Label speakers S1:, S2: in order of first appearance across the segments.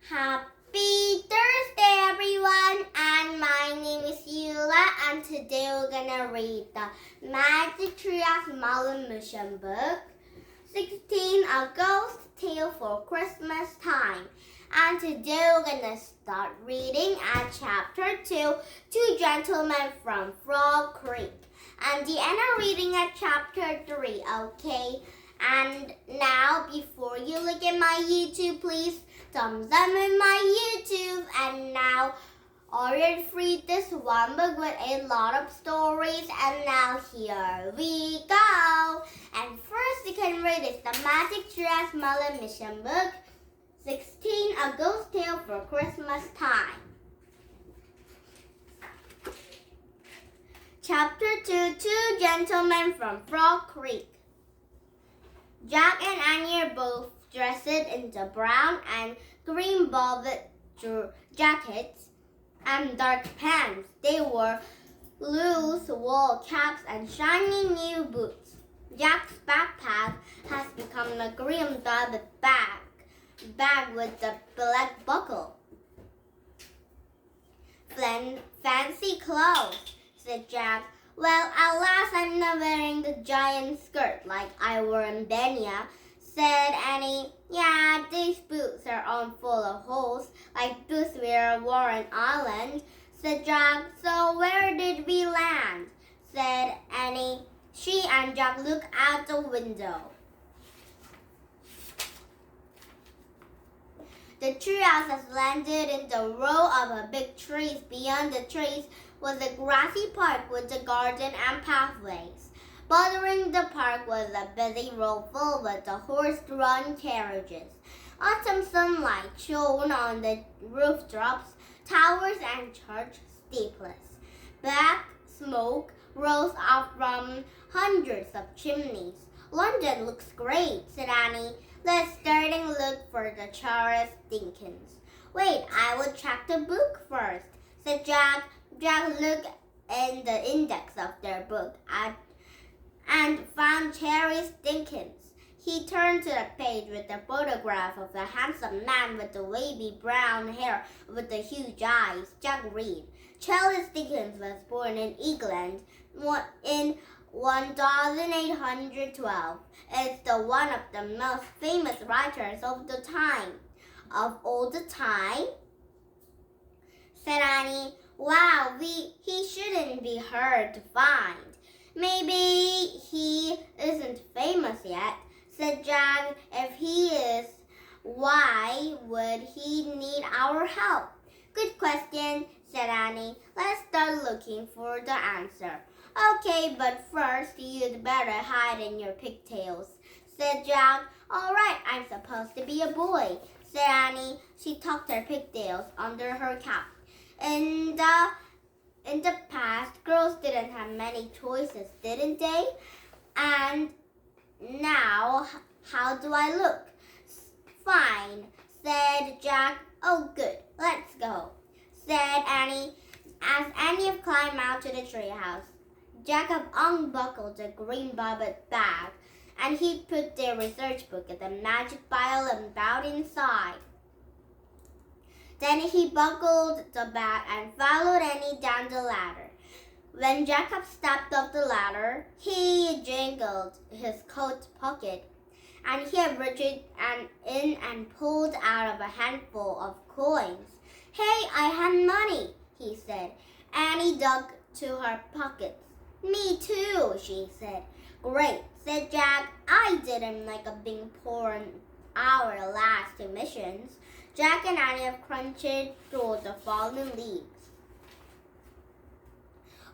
S1: Happy Thursday, everyone, and my name is Eula, and today we're gonna read the Magic Tree of Merlin mission book, 16 A Ghost Tale for Christmas Time. And today we're gonna start reading at chapter 2, Two Gentlemen from Frog Creek. And the end of reading at chapter 3, okay? And now, before you look at my YouTube, please thumbs up in my YouTube. And now, already read this one book with a lot of stories. And now, here we go. And first, you can read is the Magic Dress Merlin Mission Book, 16 A Ghost Tale for Christmas Time. Chapter 2, Two Gentlemen from Frog Creek. Jack and Annie are both dressed in the brown and green velvet jackets and dark pants. They wore loose wool caps and shiny new boots. Jack's backpack has become a green velvet bag with the black buckle. Fancy clothes, said Jack. Well, at last I'm not wearing the giant skirt like I wore in Benya, said Annie. Yeah, these boots are all full of holes, like boots we wore on Island, said Jack. So where did we land? Said Annie. She and Jack looked out the window. The treehouse has landed in the row of big trees. Beyond the trees was a grassy park with a garden and pathways. Bordering the park was a busy road full with the horse-drawn carriages. Autumn sunlight shone on the rooftops, towers, and church steeples. Black smoke rose up from hundreds of chimneys. London looks great, said Annie. Let's start and look for the Charles Dickens. Wait, I will check the book first, said Jack. Jack looked in the index of their book and found Charles Dickens. He turned to the page with a photograph of a handsome man with the wavy brown hair with the huge eyes. Jack read. Charles Dickens was born in England in 1812. It's one of the most famous writers of the time. Of all the time? Said Annie. Wow, he shouldn't be hard to find. Maybe he isn't famous yet, said Jack. If he is, why would he need our help? Good question, said Annie. Let's start looking for the answer. Okay, but first you'd better hide in your pigtails, said Jack. All right, I'm supposed to be a boy, said Annie. She tucked her pigtails under her cap. In the past, girls didn't have many choices, didn't they? And now, how do I look? Fine, said Jack. Oh, good. Let's go, said Annie. As Annie climbed out to the treehouse, Jacob unbuckled the green velvet bag, and he put their research book in the magic pile and bowed inside. Then he buckled the bag and followed Annie down the ladder. When Jacob stepped up the ladder, he jingled his coat pocket, and he reached in and pulled out of a handful of coins. Hey, I have money, he said. Annie dug to her pockets. Me too, she said. Great, said Jack. I didn't like being poor in our last two missions. Jack and Annie crunched through the fallen leaves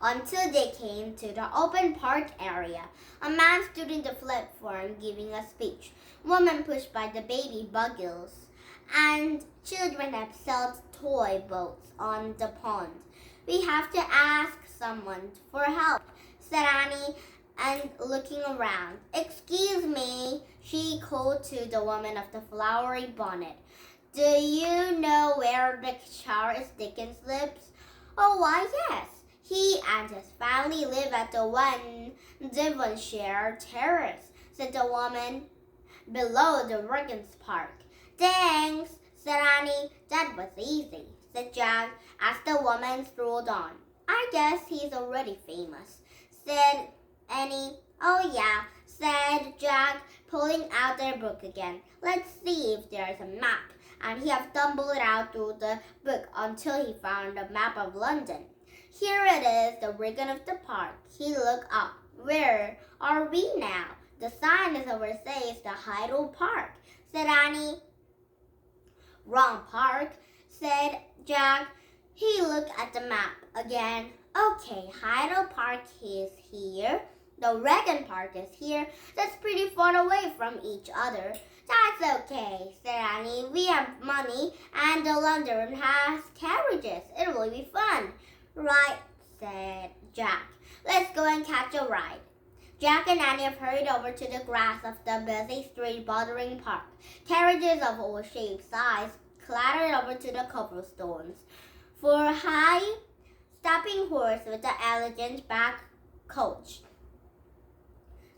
S1: until they came to the open park area. A man stood in the platform giving a speech. Women pushed by the baby buggies, and children have sailed toy boats on the pond. We have to ask someone for help, said Annie, and looking around. Excuse me, she called to the woman of the flowery bonnet. Do you know where the Charles Dickens lives? Oh, why, yes. He and his family live at the one Devonshire Terrace, said the woman, below the Regent's Park. Thanks, said Annie. That was easy, said Jack, as the woman strolled on. I guess he's already famous, said Annie. Oh yeah, said Jack, pulling out their book again. Let's see if there's a map. And he had stumbled out through the book until he found a map of London. Here it is, the rigging of the park. He looked up. Where are we now? The sign is over says the Hyde Park, said Annie. Wrong park, said Jack. He looked at the map again. Okay, Hyde Park is here. The Regent Park is here. That's pretty far away from each other. That's okay, said Annie. We have money and the London has carriages. It will be fun. Right, said Jack. Let's go and catch a ride. Jack and Annie hurried over to the grass of the busy street bordering park. Carriages of all shapes, size clattered over to the cobblestones. For a high stopping horse with the elegant back coach.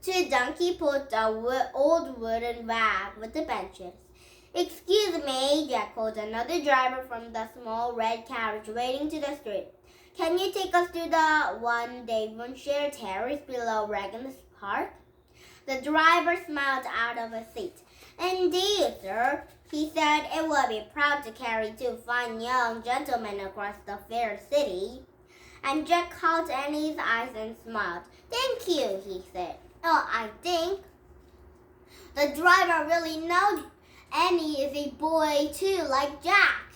S1: To donkey pulled the old wooden wagon with the benches. Excuse me, Jack called another driver from the small red carriage waiting to the street. Can you take us to the one Devonshire Terrace below Regent's Park? The driver smiled out of his seat. Indeed, sir, he said. It will be proud to carry two fine young gentlemen across the fair city. And Jack caught Annie's eyes and smiled. Thank you, he said. Oh, I think the driver really knows Annie is a boy too, like Jack.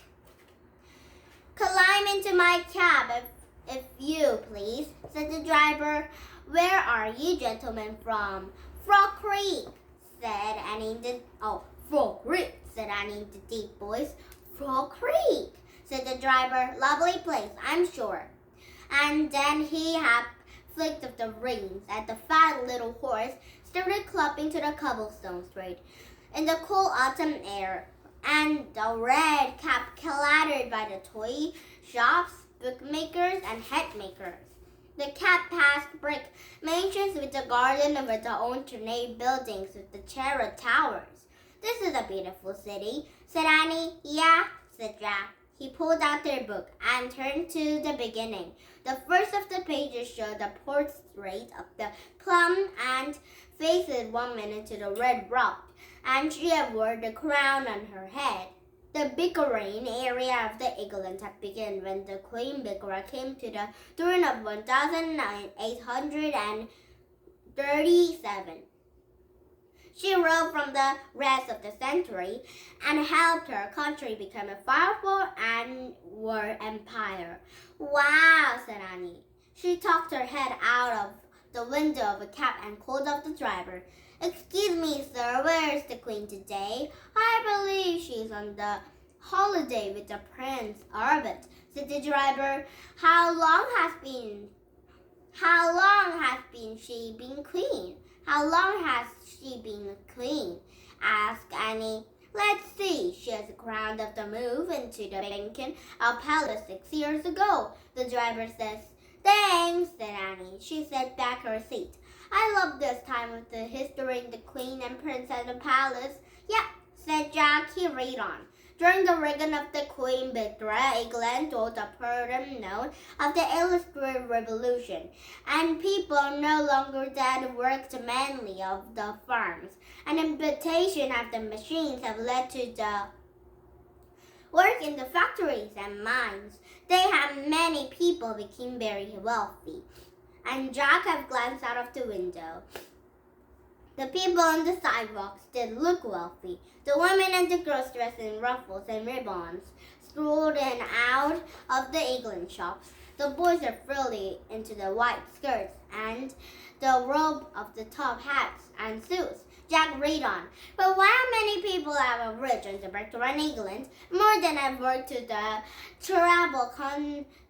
S1: Climb into my cab if you please, said the driver. Where are you gentlemen from? Frog Creek, said Annie. Frog Creek, said Annie in the deep voice. Frog Creek, said the driver. Lovely place, I'm sure. And then he had flicked of the reins, and the fat little horse started clumping to the cobblestone street in the cool autumn air, and the red cap clattered by the toy shops, bookmakers, and hatmakers. The cab passed brick mansions with the garden with the alternate buildings with the cherub towers. This is a beautiful city, said Annie. Yeah, said Jack. He pulled out their book and turned to the beginning. The first of the pages showed the portrait of the plum and faces woman into the red rock, and she wore the crown on her head. The bickering area of the England had begun when the Queen Victoria came to the throne of 1837. She ruled from the rest of the century and helped her country become a powerful and war empire. Wow, said Annie. She tucked her head out of the window of a cab and called up the driver. Excuse me, sir, where is the Queen today? I believe she's on the holiday with the Prince Albert, said the driver. How long has she been Queen? How long has she been a queen? Asked Annie. Let's see. She was crowned of the move into the Buckingham Palace 6 years ago. The driver says. Thanks, said Annie. She sat back her seat. I love this time with the history in the Queen and Prince and the palace. Yep, said Jack. He read on. During the reign of the Queen Victoria, England told a pardon note of the Illustrated Revolution, and people no longer did work manly of the farms. An imitation of the machines have led to the work in the factories and mines. They have many people became very wealthy, and Jack had glanced out of the window. The people on the sidewalks did look wealthy. The women and the girls dressed in ruffles and ribbons strolled in and out of the England shops. The boys are frilly into the white skirts and the robe of the top hats and suits. Jack read on. But while many people have rich and Victorian England, more than have worked to the terrible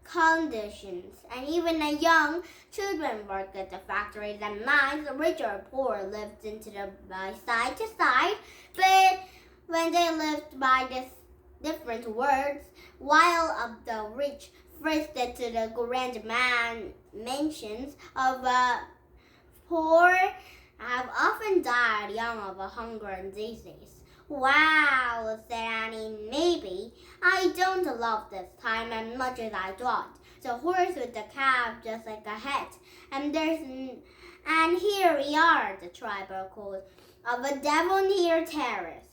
S1: conditions, and even the young children worked at the factories and mines. The rich or poor lived into the by side to side, but when they lived by this different words, while of the rich feasted to the grand mansions of poor have often died young of hunger and disease. Wow, said Annie, maybe. I don't love this time as much as I thought. The horse with the cap just like ahead. And here we are, the driver called, of a Devonshire terrace.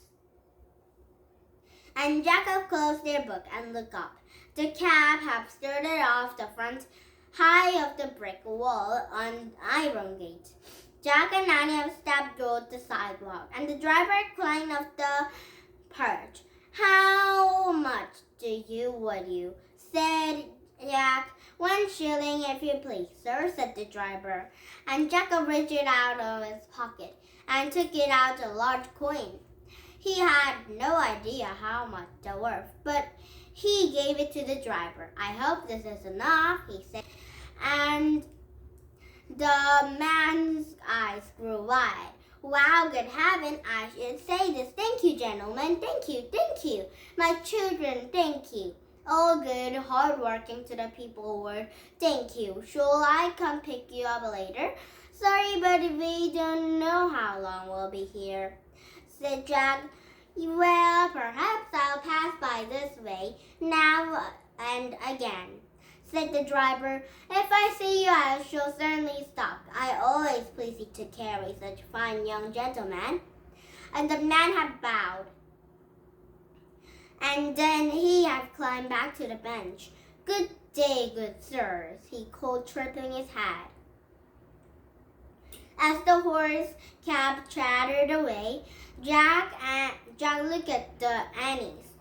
S1: And Jacob closed their book and looked up. The cab had started off the front high of the brick wall on iron gate. Jack and Annie have stepped on the sidewalk, and the driver climbed up the perch. How much would you? Said Jack. 1 shilling, if you please, sir, said the driver. And Jacob reached out of his pocket and took it out a large coin. He had no idea how much they were worth, but he gave it to the driver. I hope this is enough, he said. And the man's eyes grew wide. Wow, good heaven, I should say this. Thank you, gentlemen. Thank you, thank you. My children, thank you. All good, hard-working to the people were. Thank you. Shall I come pick you up later? Sorry, but we don't know how long we'll be here, said Jack. Well, perhaps I'll pass by this way now and again, said the driver. If I see you, I shall certainly stop. I always pleased to carry such fine young gentlemen. And the man had bowed. And then he had climbed back to the bench. Good day, good sirs, he called, tripping his hat. As the horse cab clattered away, Jack looked at the Annies.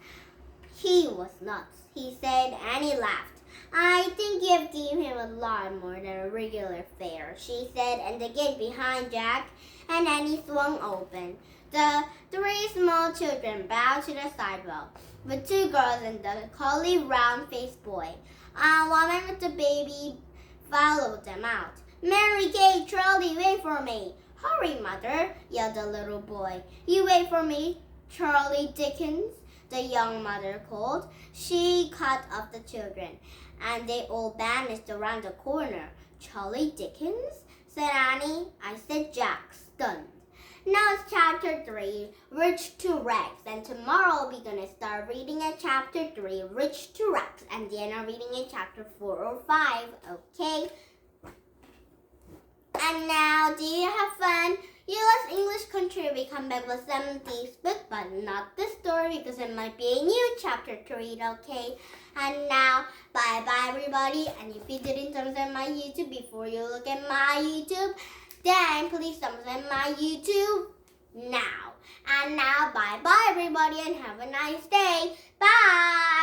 S1: He was nuts, he said. Annie laughed. I think you have given him a lot more than a regular fare, she said, and the gate behind Jack and Annie swung open. The 3 small children bowed to the sidewalk, with 2 girls and the collie round-faced boy. A woman with the baby followed them out. Mary Kay, Charlie, wait for me. Hurry, mother, yelled the little boy. You wait for me, Charlie Dickens, the young mother called. She cut off the children, and they all vanished around the corner. Charlie Dickens, said Annie. I said Jack, stunned. Now it's chapter 3, Rich to Rags, and tomorrow we're going to start reading at chapter 3, Rich to Rags, and then I'm reading at chapter 4 or 5, okay? And now, do you have fun? U.S. English Country, we come back with 70s book, but not this story because it might be a new chapter to read, okay? And now, bye-bye everybody, and if you didn't subscribe my YouTube before you look at my YouTube, then please subscribe my YouTube now. And now, bye-bye everybody, and have a nice day. Bye!